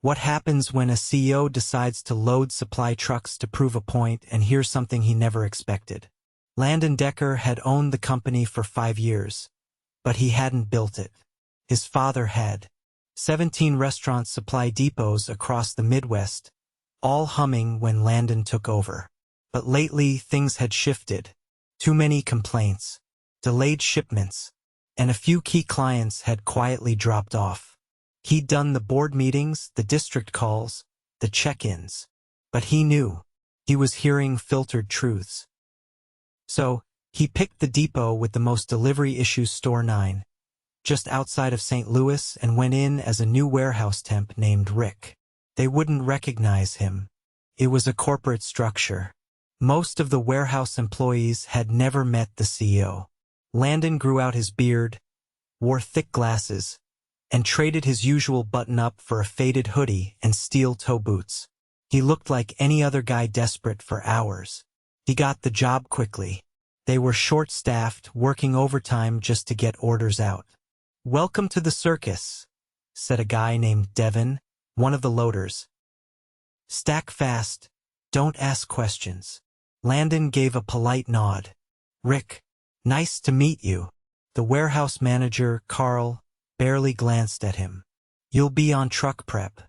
What happens when a CEO decides to load supply trucks to prove a point? And here's something he never expected. Landon Decker had owned the company for 5 years, but he hadn't built it. His father had. 17 restaurant supply depots across the Midwest, all humming when Landon took over. But lately, things had shifted. Too many complaints, delayed shipments, and a few key clients had quietly dropped off. He'd done the board meetings, the district calls, the check-ins, but he knew. He was hearing filtered truths. So, he picked the depot with the most delivery issues, Store 9, just outside of St. Louis, and went in as a new warehouse temp named Rick. They wouldn't recognize him. It was a corporate structure. Most of the warehouse employees had never met the CEO. Landon grew out his beard, wore thick glasses, and traded his usual button-up for a faded hoodie and steel toe boots. He looked like any other guy desperate for hours. He got the job quickly. They were short-staffed, working overtime just to get orders out. "Welcome to the circus," said a guy named Devin, one of the loaders. "Stack fast, don't ask questions." Landon gave a polite nod. "Rick, nice to meet you." The warehouse manager, Carl, barely glanced at him. "You'll be on truck prep.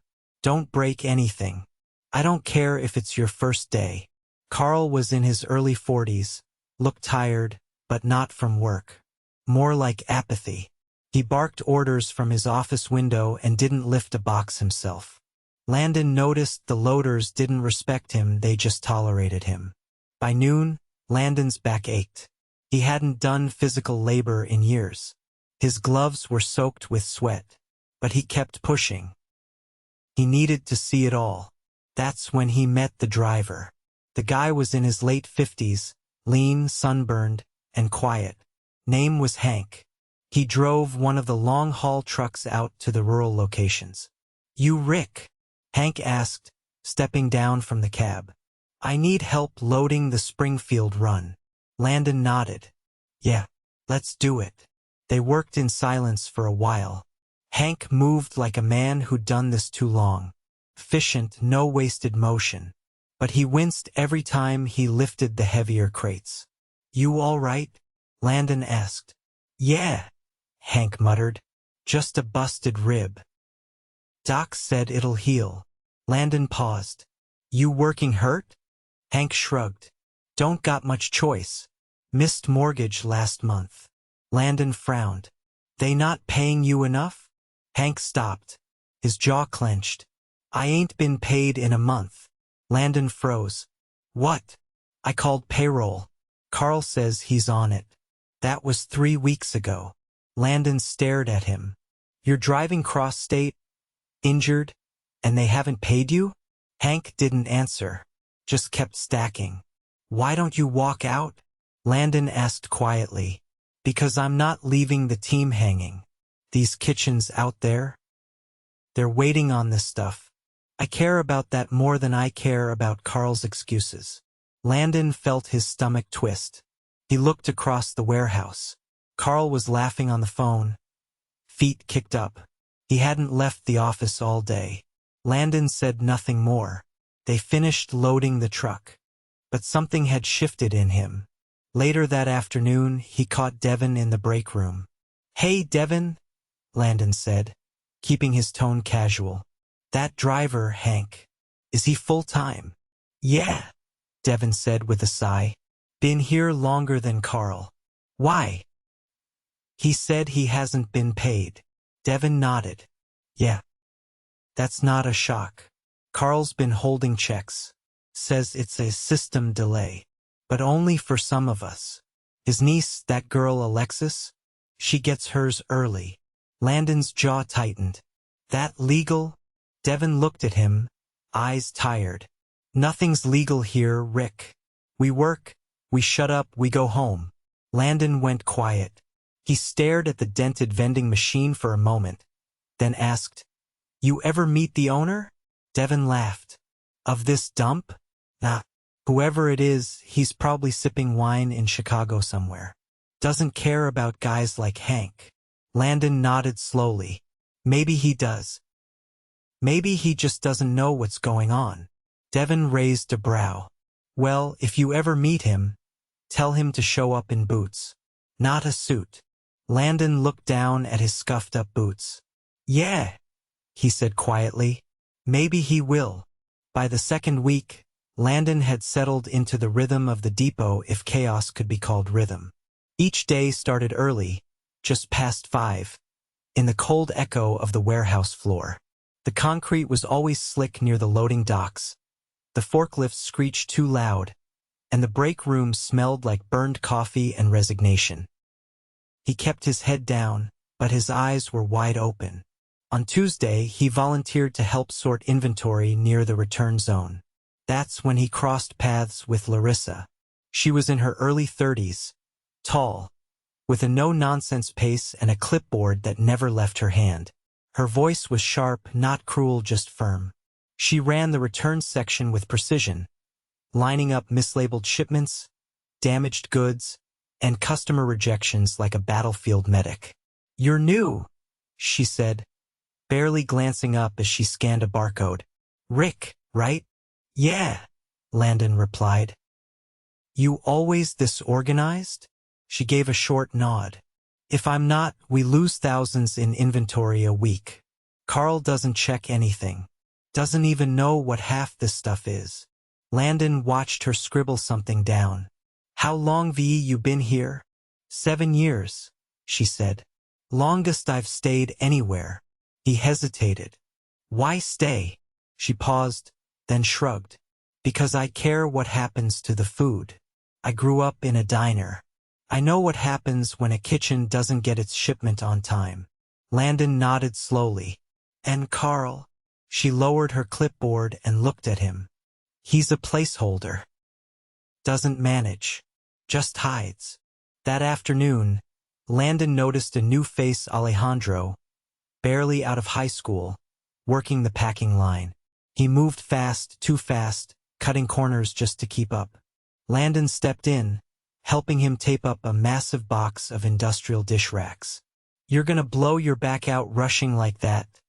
Don't break anything. I don't care if it's your first day." Carl was in his early 40s, looked tired, but not from work. More like apathy. He barked orders from his office window and didn't lift a box himself. Landon noticed the loaders didn't respect him, they just tolerated him. By noon, Landon's back ached. He hadn't done physical labor in years. His gloves were soaked with sweat, but he kept pushing. He needed to see it all. That's when he met the driver. The guy was in his late 50s, lean, sunburned, and quiet. Name was Hank. He drove one of the long-haul trucks out to the rural locations. "You Rick?" Hank asked, stepping down from the cab. "I need help loading the Springfield run." Landon nodded. "Yeah, let's do it." They worked in silence for a while. Hank moved like a man who'd done this too long. Efficient, no wasted motion. But he winced every time he lifted the heavier crates. "You all right?" Landon asked. "Yeah," Hank muttered. "Just a busted rib. Doc said it'll heal." Landon paused. "You working hurt?" Hank shrugged. "Don't got much choice. Missed mortgage last month." Landon frowned. "They not paying you enough?" Hank stopped. His jaw clenched. "I ain't been paid in a month." Landon froze. "What?" "I called payroll. Carl says he's on it." "That was 3 weeks ago." Landon stared at him. "You're driving cross-state, injured, and they haven't paid you?" Hank didn't answer, just kept stacking. "Why don't you walk out?" Landon asked quietly. "Because I'm not leaving the team hanging. These kitchens out there, they're waiting on this stuff. I care about that more than I care about Carl's excuses." Landon felt his stomach twist. He looked across the warehouse. Carl was laughing on the phone, feet kicked up. He hadn't left the office all day. Landon said nothing more. They finished loading the truck. But something had shifted in him. Later that afternoon, he caught Devin in the break room. "Hey, Devin," Landon said, keeping his tone casual. "That driver, Hank, is he full-time?" "Yeah," Devin said with a sigh. "Been here longer than Carl." "Why?" "He said he hasn't been paid." Devin nodded. "Yeah. That's not a shock. Carl's been holding checks. Says it's a system delay. But only for some of us. His niece, that girl Alexis, she gets hers early." Landon's jaw tightened. "That legal?" Devin looked at him, eyes tired. "Nothing's legal here, Rick. We work, we shut up, we go home." Landon went quiet. He stared at the dented vending machine for a moment, then asked, "You ever meet the owner?" Devin laughed. "Of this dump? Nah. Whoever it is, he's probably sipping wine in Chicago somewhere. Doesn't care about guys like Hank." Landon nodded slowly. "Maybe he does. Maybe he just doesn't know what's going on. Devon raised a brow. Well, if you ever meet him, tell him to show up in boots. Not a suit. Landon looked down at his scuffed-up boots. Yeah, he said quietly. Maybe he will. By the second week, Landon had settled into the rhythm of the depot, if chaos could be called rhythm. Each day started early, just past 5, in the cold echo of the warehouse floor. The concrete was always slick near the loading docks. The forklifts screeched too loud, and the break room smelled like burned coffee and resignation. He kept his head down, but his eyes were wide open. On Tuesday, he volunteered to help sort inventory near the return zone. That's when he crossed paths with Larissa. She was in her early 30s, tall, with a no-nonsense pace and a clipboard that never left her hand. Her voice was sharp, not cruel, just firm. She ran the returns section with precision, lining up mislabeled shipments, damaged goods, and customer rejections like a battlefield medic. "You're new," she said, barely glancing up as she scanned a barcode. "Rick, right?" "Yeah," Landon replied. "You always this organized?" She gave a short nod. "If I'm not, we lose thousands in inventory a week. Carl doesn't check anything. Doesn't even know what half this stuff is." Landon watched her scribble something down. "How long you been here?" 7 years, she said. "Longest I've stayed anywhere." He hesitated. "Why stay?" She paused, then shrugged. "Because I care what happens to the food. I grew up in a diner. I know what happens when a kitchen doesn't get its shipment on time." Landon nodded slowly. "And Carl?" She lowered her clipboard and looked at him. "He's a placeholder. Doesn't manage. Just hides." That afternoon, Landon noticed a new face, Alejandro, barely out of high school, working the packing line. He moved fast, too fast, cutting corners just to keep up. Landon stepped in, helping him tape up a massive box of industrial dish racks. "You're gonna blow your back out rushing like that,"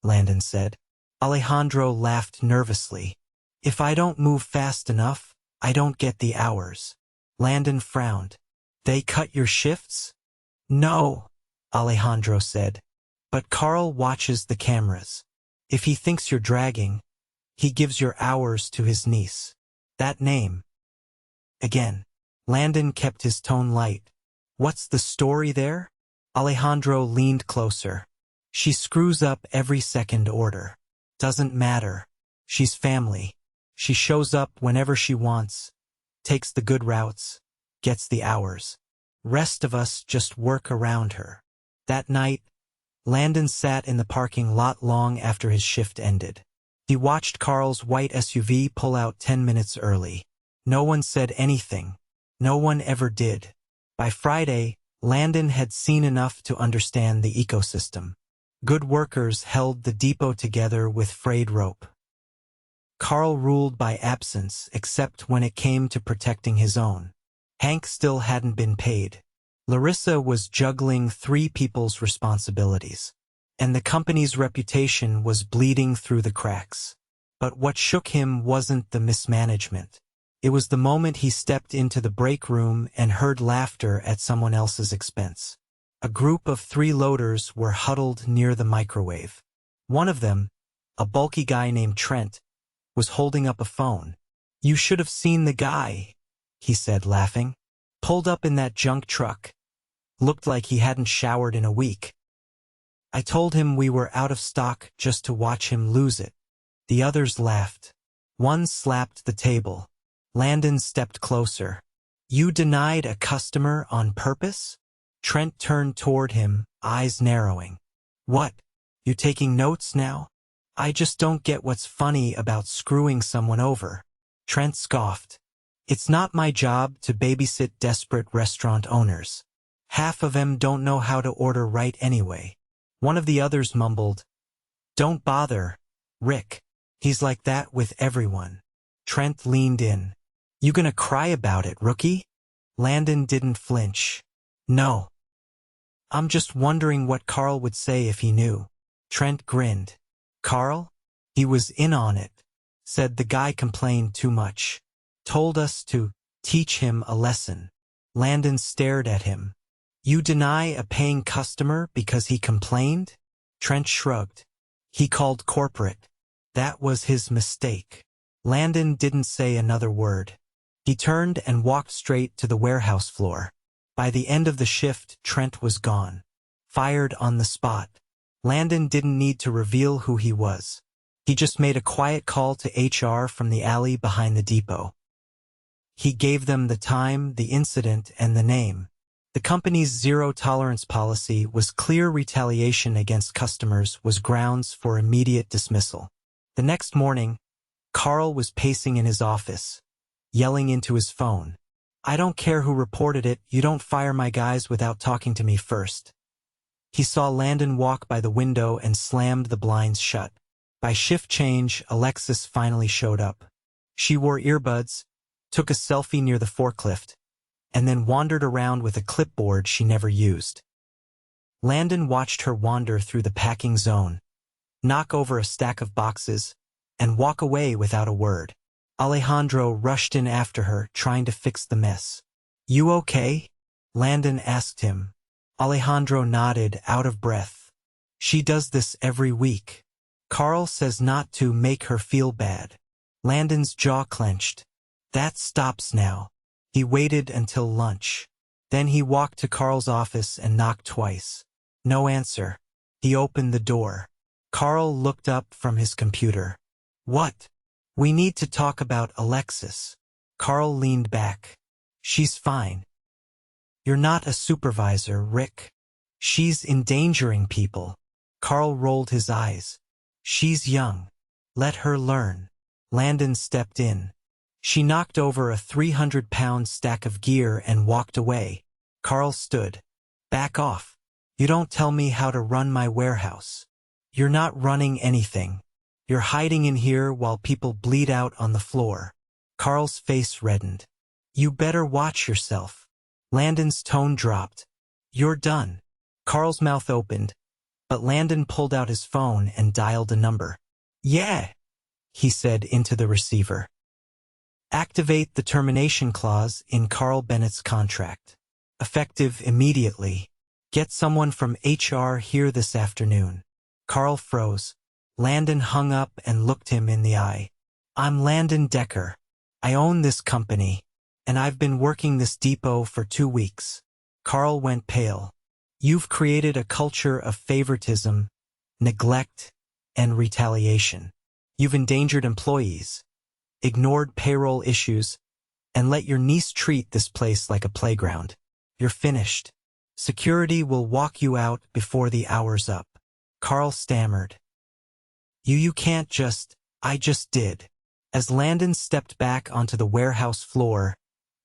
Landon said. Alejandro laughed nervously. "If I don't move fast enough, I don't get the hours." Landon frowned. "They cut your shifts?" "No," Alejandro said. "But Carl watches the cameras. If he thinks you're dragging, he gives your hours to his niece." "That name?" Again. Landon kept his tone light. "What's the story there?" Alejandro leaned closer. "She screws up every second order. Doesn't matter. She's family. She shows up whenever she wants, takes the good routes, gets the hours. Rest of us just work around her." That night, Landon sat in the parking lot long after his shift ended. He watched Carl's white SUV pull out 10 minutes early. No one said anything. No one ever did. By Friday, Landon had seen enough to understand the ecosystem. Good workers held the depot together with frayed rope. Carl ruled by absence, except when it came to protecting his own. Hank still hadn't been paid. Larissa was juggling 3 people's responsibilities. And the company's reputation was bleeding through the cracks. But what shook him wasn't the mismanagement. It was the moment he stepped into the break room and heard laughter at someone else's expense. A group of 3 loaders were huddled near the microwave. One of them, a bulky guy named Trent, was holding up a phone. "You should have seen the guy," he said, laughing. "Pulled up in that junk truck. Looked like he hadn't showered in a week. I told him we were out of stock just to watch him lose it." The others laughed. One slapped the table. Landon stepped closer. "You denied a customer on purpose?" Trent turned toward him, eyes narrowing. "What? You taking notes now?" "I just don't get what's funny about screwing someone over." Trent scoffed. "It's not my job to babysit desperate restaurant owners. Half of them don't know how to order right anyway." One of the others mumbled, "Don't bother, Rick. He's like that with everyone." Trent leaned in. "You gonna cry about it, rookie?" Landon didn't flinch. "No. I'm just wondering what Carl would say if he knew." Trent grinned. "Carl? He was in on it. Said the guy complained too much. Told us to teach him a lesson. Landon stared at him. You deny a paying customer because he complained? Trent shrugged. He called corporate. That was his mistake. Landon didn't say another word. He turned and walked straight to the warehouse floor. By the end of the shift, Trent was gone. Fired on the spot. Landon didn't need to reveal who he was. He just made a quiet call to HR from the alley behind the depot. He gave them the time, the incident, and the name. The company's zero-tolerance policy was clear. Retaliation against customers was grounds for immediate dismissal. The next morning, Carl was pacing in his office, yelling into his phone. I don't care who reported it, you don't fire my guys without talking to me first. He saw Landon walk by the window and slammed the blinds shut. By shift change, Alexis finally showed up. She wore earbuds, took a selfie near the forklift, and then wandered around with a clipboard she never used. Landon watched her wander through the packing zone, knock over a stack of boxes, and walk away without a word. Alejandro rushed in after her, trying to fix the mess. You okay? Landon asked him. Alejandro nodded, out of breath. She does this every week. Carl says not to make her feel bad. Landon's jaw clenched. That stops now. He waited until lunch. Then he walked to Carl's office and knocked twice. No answer. He opened the door. Carl looked up from his computer. What? We need to talk about Alexis. Carl leaned back. She's fine. You're not a supervisor, Rick. She's endangering people. Carl rolled his eyes. She's young. Let her learn. Landon stepped in. She knocked over a 300-pound stack of gear and walked away. Carl stood. Back off. You don't tell me how to run my warehouse. You're not running anything. You're hiding in here while people bleed out on the floor. Carl's face reddened. You better watch yourself. Landon's tone dropped. You're done. Carl's mouth opened, but Landon pulled out his phone and dialed a number. Yeah, he said into the receiver. Activate the termination clause in Carl Bennett's contract. Effective immediately. Get someone from HR here this afternoon. Carl froze. Landon hung up and looked him in the eye. I'm Landon Decker. I own this company, and I've been working this depot for 2 weeks. Carl went pale. You've created a culture of favoritism, neglect, and retaliation. You've endangered employees, ignored payroll issues, and let your niece treat this place like a playground. You're finished. Security will walk you out before the hour's up. Carl stammered. You can't just, I just did. As Landon stepped back onto the warehouse floor,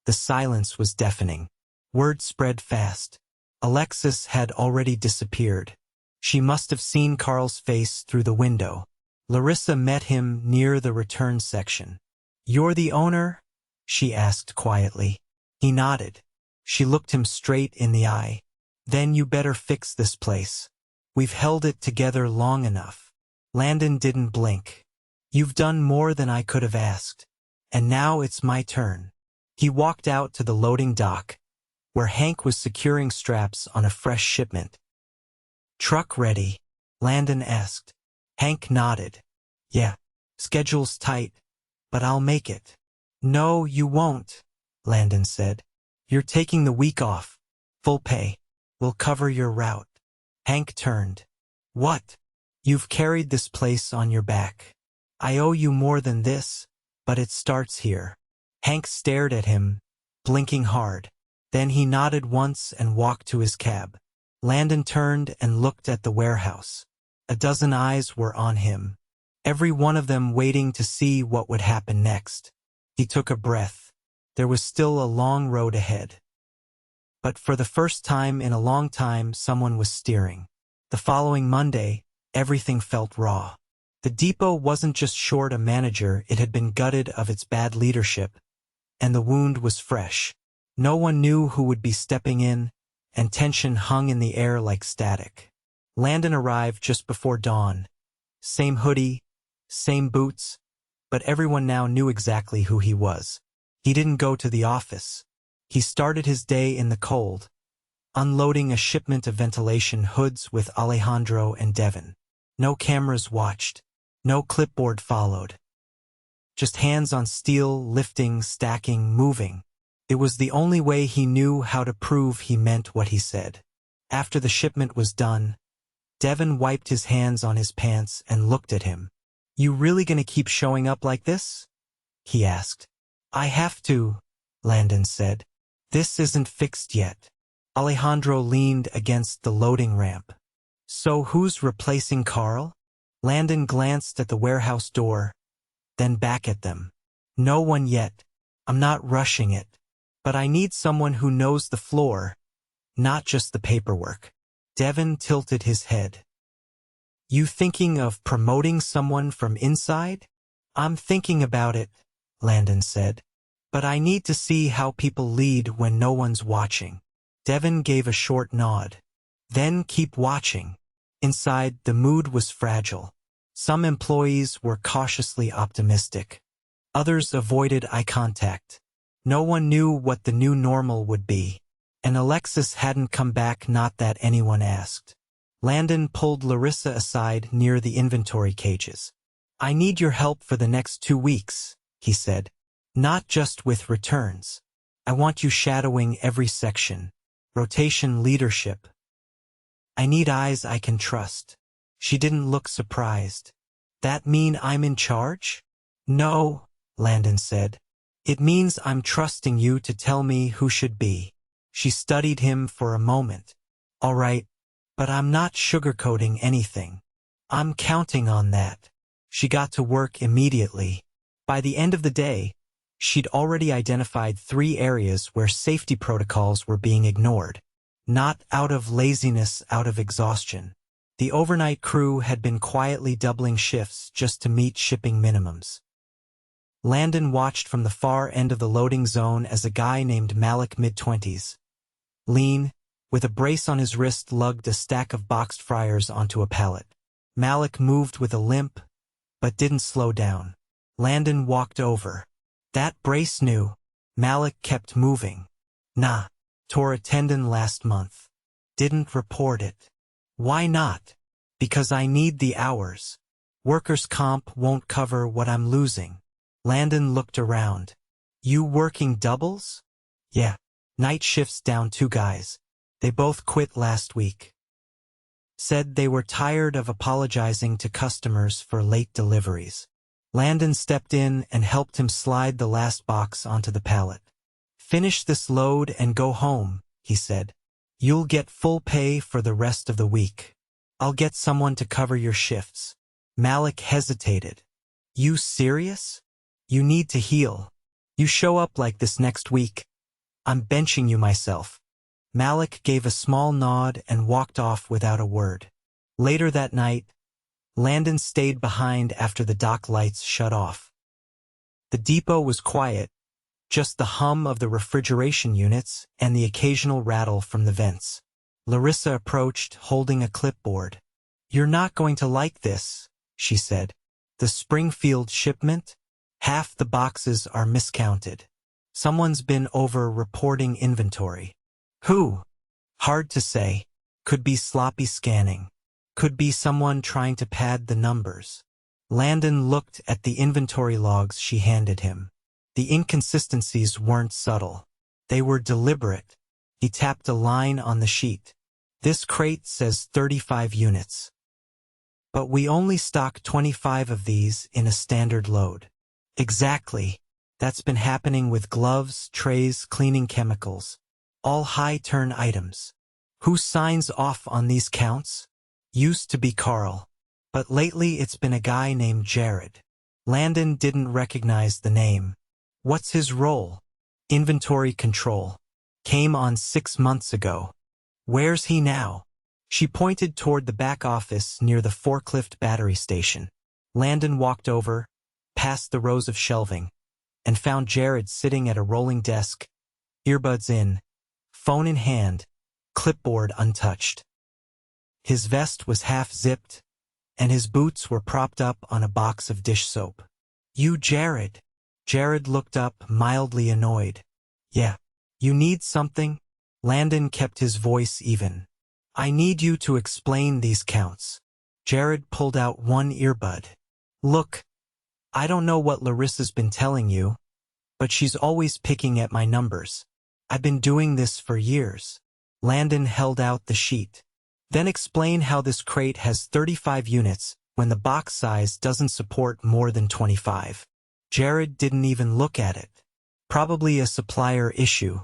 the silence was deafening. Word spread fast. Alexis had already disappeared. She must have seen Carl's face through the window. Larissa met him near the return section. You're the owner? She asked quietly. He nodded. She looked him straight in the eye. Then you better fix this place. We've held it together long enough. Landon didn't blink. You've done more than I could have asked. And now it's my turn. He walked out to the loading dock, where Hank was securing straps on a fresh shipment. Truck ready? Landon asked. Hank nodded. Yeah, schedule's tight, but I'll make it. No, you won't, Landon said. You're taking the week off. Full pay. We'll cover your route. Hank turned. What? You've carried this place on your back. I owe you more than this, but it starts here. Hank stared at him, blinking hard. Then he nodded once and walked to his cab. Landon turned and looked at the warehouse. A dozen eyes were on him, every one of them waiting to see what would happen next. He took a breath. There was still a long road ahead. But for the first time in a long time, someone was steering. The following Monday, everything felt raw. The depot wasn't just short a manager, it had been gutted of its bad leadership, and the wound was fresh. No one knew who would be stepping in, and tension hung in the air like static. Landon arrived just before dawn. Same hoodie, same boots, but everyone now knew exactly who he was. He didn't go to the office. He started his day in the cold, unloading a shipment of ventilation hoods with Alejandro and Devin. No cameras watched. No clipboard followed. Just hands on steel, lifting, stacking, moving. It was the only way he knew how to prove he meant what he said. After the shipment was done, Devin wiped his hands on his pants and looked at him. "You really gonna keep showing up like this?" he asked. "I have to," Landon said. "This isn't fixed yet." Alejandro leaned against the loading ramp. "So who's replacing Carl?" Landon glanced at the warehouse door, then back at them. "No one yet. I'm not rushing it. But I need someone who knows the floor, not just the paperwork." Devin tilted his head. "You thinking of promoting someone from inside?" "I'm thinking about it," Landon said. "But I need to see how people lead when no one's watching." Devin gave a short nod. "Then keep watching." Inside, the mood was fragile. Some employees were cautiously optimistic. Others avoided eye contact. No one knew what the new normal would be. And Alexis hadn't come back, not that anyone asked. Landon pulled Larissa aside near the inventory cages. "I need your help for the next 2 weeks," he said. "Not just with returns. I want you shadowing every section. Rotation leadership. I need eyes I can trust." She didn't look surprised. "That mean I'm in charge?" "No," Landon said. "It means I'm trusting you to tell me who should be." She studied him for a moment. "All right, but I'm not sugarcoating anything. I'm counting on that." She got to work immediately. By the end of the day, she'd already identified 3 areas where safety protocols were being ignored. Not out of laziness, out of exhaustion. The overnight crew had been quietly doubling shifts just to meet shipping minimums. Landon watched from the far end of the loading zone as a guy named Malik, mid-20s, lean, with a brace on his wrist, lugged a stack of boxed fryers onto a pallet. Malik moved with a limp, but didn't slow down. Landon walked over. "That brace new." Malik kept moving. "Nah. Tore a tendon last month. Didn't report it." "Why not?" "Because I need the hours. Workers' comp won't cover what I'm losing." Landon looked around. "You working doubles?" "Yeah. Night shifts down 2 guys. They both quit last week. Said they were tired of apologizing to customers for late deliveries." Landon stepped in and helped him slide the last box onto the pallet. "Finish this load and go home," he said. "You'll get full pay for the rest of the week. I'll get someone to cover your shifts." Malik hesitated. "You serious? You need to heal. You show up like this next week, I'm benching you myself." Malik gave a small nod and walked off without a word. Later that night, Landon stayed behind after the dock lights shut off. The depot was quiet, just the hum of the refrigeration units and the occasional rattle from the vents. Larissa approached, holding a clipboard. "You're not going to like this," she said. "The Springfield shipment? Half the boxes are miscounted. Someone's been over-reporting inventory." "Who?" "Hard to say. Could be sloppy scanning. Could be someone trying to pad the numbers." Landon looked at the inventory logs she handed him. The inconsistencies weren't subtle. They were deliberate. He tapped a line on the sheet. "This crate says 35 units. But we only stock 25 of these in a standard load." "Exactly. That's been happening with gloves, trays, cleaning chemicals. All high-turn items. Who signs off on these counts?" "Used to be Carl. But lately it's been a guy named Jared." Landon didn't recognize the name. "What's his role?" "Inventory control. Came on 6 months ago." "Where's he now?" She pointed toward the back office near the forklift battery station. Landon walked over, past the rows of shelving, and found Jared sitting at a rolling desk, earbuds in, phone in hand, clipboard untouched. His vest was half-zipped, and his boots were propped up on a box of dish soap. "You, Jared." Jared looked up, mildly annoyed. "Yeah. You need something?" Landon kept his voice even. "I need you to explain these counts." Jared pulled out one earbud. "Look, I don't know what Larissa's been telling you, but she's always picking at my numbers. I've been doing this for years." Landon held out the sheet. "Then explain how this crate has 35 units when the box size doesn't support more than 25. Jared didn't even look at it. "Probably a supplier issue.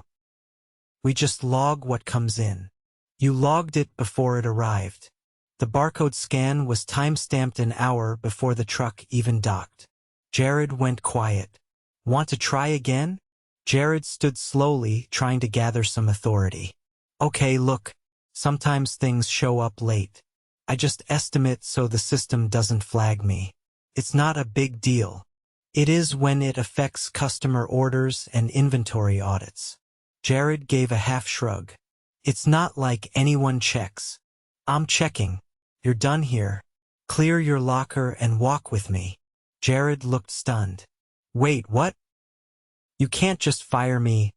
We just log what comes in." "You logged it before it arrived. The barcode scan was time-stamped an hour before the truck even docked." Jared went quiet. "Want to try again?" Jared stood slowly, trying to gather some authority. "Okay, look, sometimes things show up late. I just estimate so the system doesn't flag me. It's not a big deal. It is when it affects customer orders and inventory audits." Jared gave a half shrug. "It's not like anyone checks." "I'm checking. You're done here. Clear your locker and walk with me." Jared looked stunned. "Wait, what? You can't just fire me.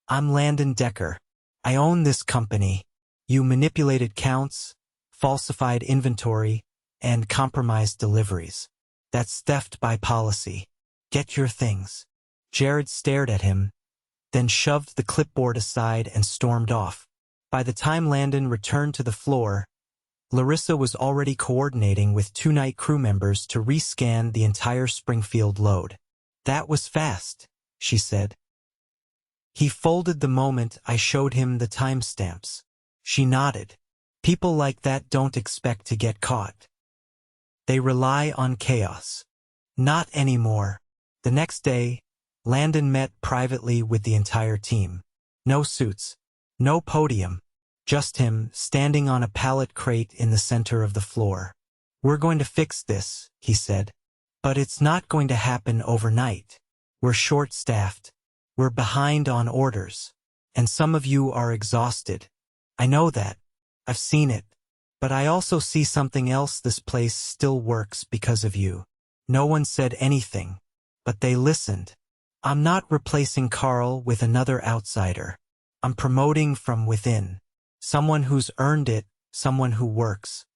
I'm Landon Decker. I own this company. You manipulated counts, falsified inventory, and compromised deliveries. That's theft by policy. Get your things." Jared stared at him, then shoved the clipboard aside and stormed off. By the time Landon returned to the floor, Larissa was already coordinating with 2 night crew members to rescan the entire Springfield load. "That was fast," she said. "He folded the moment I showed him the timestamps." She nodded. "People like that don't expect to get caught. They rely on chaos." "Not anymore." The next day, Landon met privately with the entire team. No suits, no podium. Just him, standing on a pallet crate in the center of the floor. "We're going to fix this," he said. "But it's not going to happen overnight. We're short-staffed. We're behind on orders. And some of you are exhausted. I know that. I've seen it. But I also see something else. This place still works because of you." No one said anything, but they listened. "I'm not replacing Carl with another outsider. I'm promoting from within. Someone who's earned it, someone who works.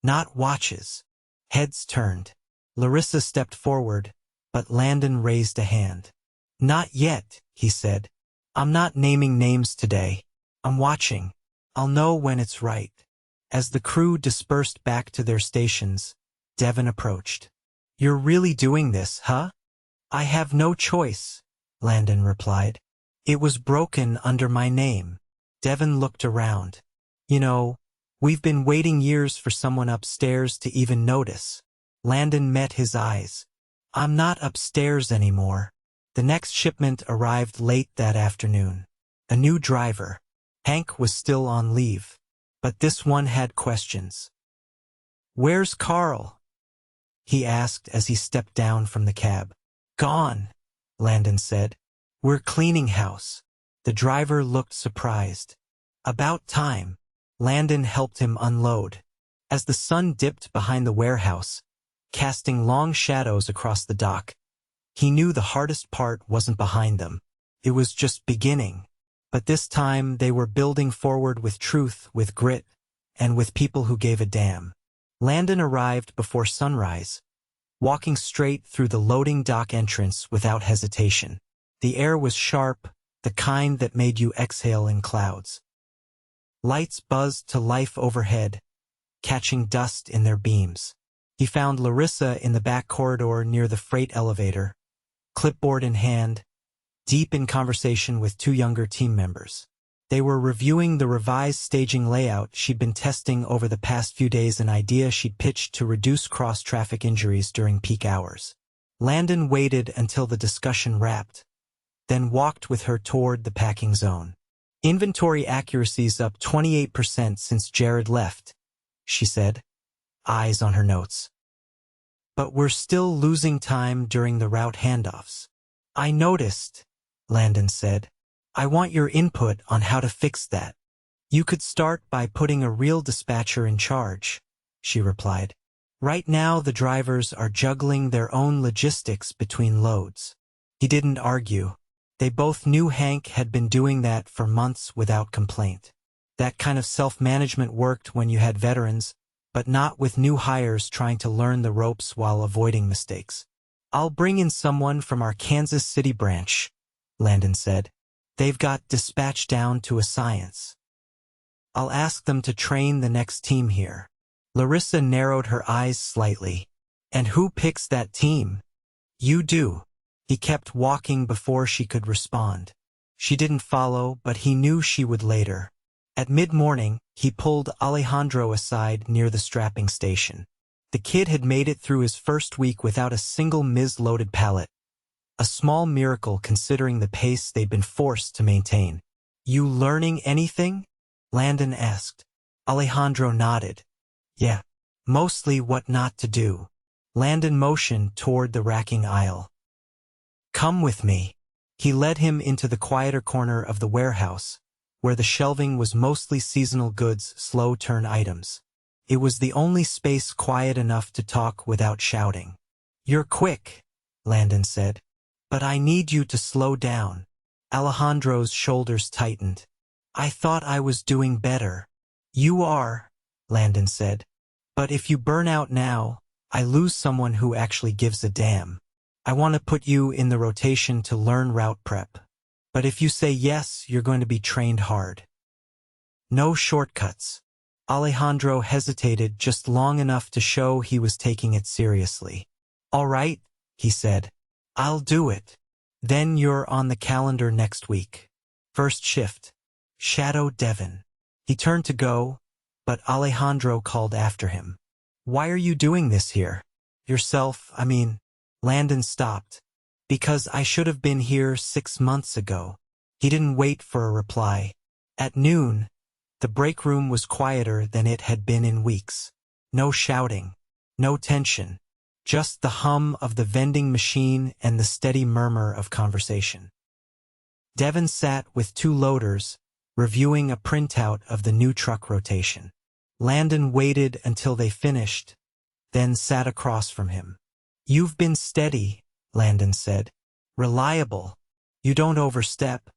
Not watches." Heads turned. Larissa stepped forward, but Landon raised a hand. "Not yet," he said. "I'm not naming names today. I'm watching. I'll know when it's right." As the crew dispersed back to their stations, Devon approached. "You're really doing this, huh?" "I have no choice," Landon replied. "It was broken under my name." Devon looked around. "You know, we've been waiting years for someone upstairs to even notice." Landon met his eyes. "I'm not upstairs anymore." The next shipment arrived late that afternoon. A new driver. Hank was still on leave. But this one had questions. "Where's Carl?" he asked as he stepped down from the cab. "Gone," Landon said. "We're cleaning house." The driver looked surprised. "About time." Landon helped him unload. As the sun dipped behind the warehouse, casting long shadows across the dock, he knew the hardest part wasn't behind them. It was just beginning. But this time they were building forward with truth, with grit, and with people who gave a damn. Landon arrived before sunrise, walking straight through the loading dock entrance without hesitation. The air was sharp, the kind that made you exhale in clouds. Lights buzzed to life overhead, catching dust in their beams. He found Larissa in the back corridor near the freight elevator, clipboard in hand, deep in conversation with 2 younger team members. They were reviewing the revised staging layout she'd been testing over the past few days, an idea she'd pitched to reduce cross-traffic injuries during peak hours. Landon waited until the discussion wrapped, then walked with her toward the packing zone. "Inventory accuracy's up 28% since Jared left," she said, eyes on her notes. "But we're still losing time during the route handoffs." "I noticed," Landon said. "I want your input on how to fix that." "You could start by putting a real dispatcher in charge," she replied. Right now the drivers are juggling their own logistics between loads. He didn't argue. They both knew Hank had been doing that for months without complaint. That kind of self-management worked when you had veterans, but not with new hires trying to learn the ropes while avoiding mistakes. "I'll bring in someone from our Kansas City branch," Landon said. "They've got dispatch down to a science. I'll ask them to train the next team here." Larissa narrowed her eyes slightly. "And who picks that team?" "You do." He kept walking before she could respond. She didn't follow, but he knew she would later. At mid-morning, he pulled Alejandro aside near the strapping station. The kid had made it through his first week without a single mis-loaded pallet. A small miracle considering the pace they'd been forced to maintain. "You learning anything?" Landon asked. Alejandro nodded. "Yeah. Mostly what not to do." Landon motioned toward the racking aisle. "Come with me." He led him into the quieter corner of the warehouse, where the shelving was mostly seasonal goods, slow-turn items. It was the only space quiet enough to talk without shouting. "You're quick," Landon said. "But I need you to slow down." Alejandro's shoulders tightened. "I thought I was doing better." "You are," Landon said. "But if you burn out now, I lose someone who actually gives a damn. I want to put you in the rotation to learn route prep. But if you say yes, you're going to be trained hard. No shortcuts." Alejandro hesitated just long enough to show he was taking it seriously. "All right," he said. "I'll do it. Then you're on the calendar next week. First shift. Shadow Devon." He turned to go, but Alejandro called after him. "Why are you doing this here?" Landon stopped. "Because I should have been here 6 months ago." He didn't wait for a reply. At noon, the break room was quieter than it had been in weeks. No shouting, no tension, just the hum of the vending machine and the steady murmur of conversation. Devon sat with 2 loaders, reviewing a printout of the new truck rotation. Landon waited until they finished, then sat across from him. "You've been steady," Landon said. "Reliable. You don't overstep,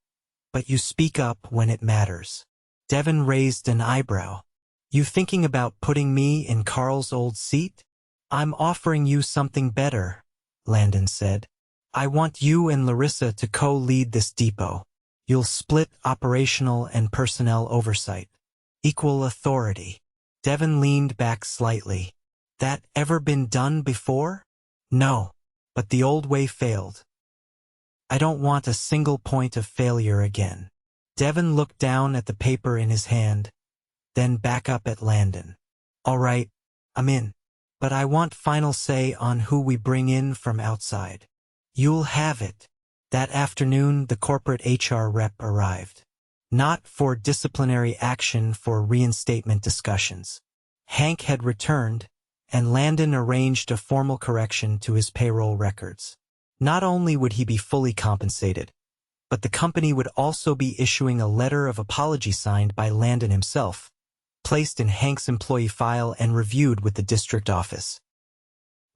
but you speak up when it matters." Devon raised an eyebrow. "You thinking about putting me in Carl's old seat?" "I'm offering you something better," Landon said. "I want you and Larissa to co-lead this depot. You'll split operational and personnel oversight. Equal authority." Devon leaned back slightly. "That ever been done before?" "No, but the old way failed. I don't want a single point of failure again." Devon looked down at the paper in his hand, then back up at Landon. "All right, I'm in. But I want final say on who we bring in from outside." "You'll have it." That afternoon, the corporate HR rep arrived. Not for disciplinary action, for reinstatement discussions. Hank had returned, and Landon arranged a formal correction to his payroll records. Not only would he be fully compensated, but the company would also be issuing a letter of apology signed by Landon himself, placed in Hank's employee file and reviewed with the district office.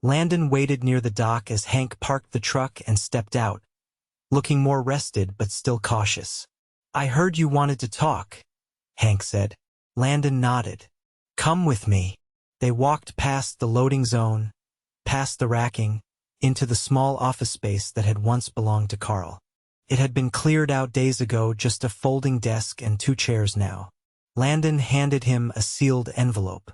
Landon waited near the dock as Hank parked the truck and stepped out, looking more rested but still cautious. "I heard you wanted to talk," Hank said. Landon nodded. "Come with me." They walked past the loading zone, past the racking, into the small office space that had once belonged to Carl. It had been cleared out days ago, just a folding desk and 2 chairs now. Landon handed him a sealed envelope.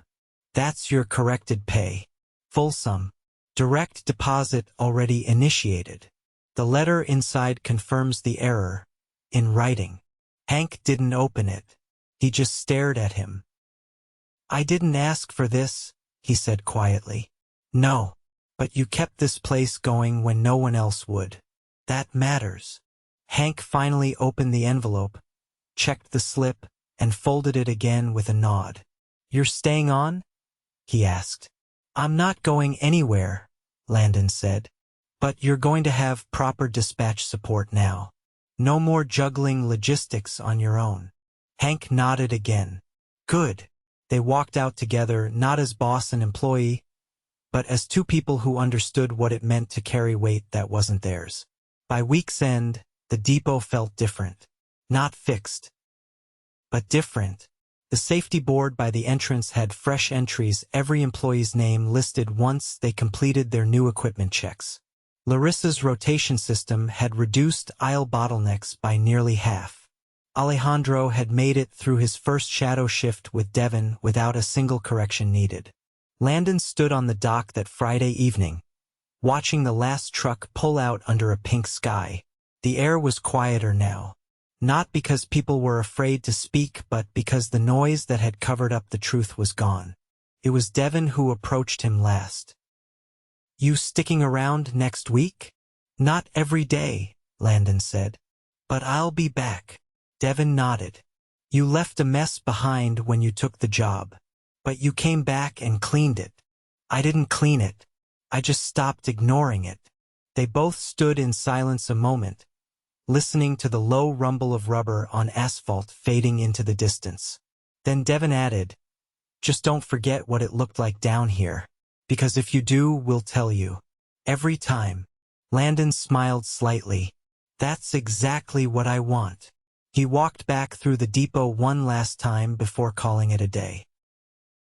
"That's your corrected pay. Full sum. Direct deposit already initiated. The letter inside confirms the error, in writing." Hank didn't open it. He just stared at him. "I didn't ask for this," he said quietly. "No, but you kept this place going when no one else would. That matters." Hank finally opened the envelope, checked the slip, and folded it again with a nod. "You're staying on?" he asked. "I'm not going anywhere," Landon said. "But you're going to have proper dispatch support now. No more juggling logistics on your own." Hank nodded again. "Good." They walked out together, not as boss and employee, but as two people who understood what it meant to carry weight that wasn't theirs. By week's end, the depot felt different. Not fixed, but different. The safety board by the entrance had fresh entries, every employee's name listed once they completed their new equipment checks. Larissa's rotation system had reduced aisle bottlenecks by nearly half. Alejandro had made it through his first shadow shift with Devin without a single correction needed. Landon stood on the dock that Friday evening, watching the last truck pull out under a pink sky. The air was quieter now. Not because people were afraid to speak, but because the noise that had covered up the truth was gone. It was Devin who approached him last. "You sticking around next week?" "Not every day," Landon said. "But I'll be back." Devin nodded. "You left a mess behind when you took the job. But you came back and cleaned it." "I didn't clean it. I just stopped ignoring it." They both stood in silence a moment, listening to the low rumble of rubber on asphalt fading into the distance. Then Devin added, "Just don't forget what it looked like down here. Because if you do, we'll tell you. Every time." Landon smiled slightly. "That's exactly what I want." He walked back through the depot one last time before calling it a day.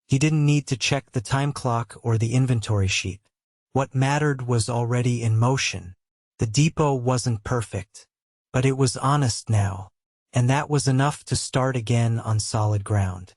He didn't need to check the time clock or the inventory sheet. What mattered was already in motion. The depot wasn't perfect, but it was honest now, and that was enough to start again on solid ground.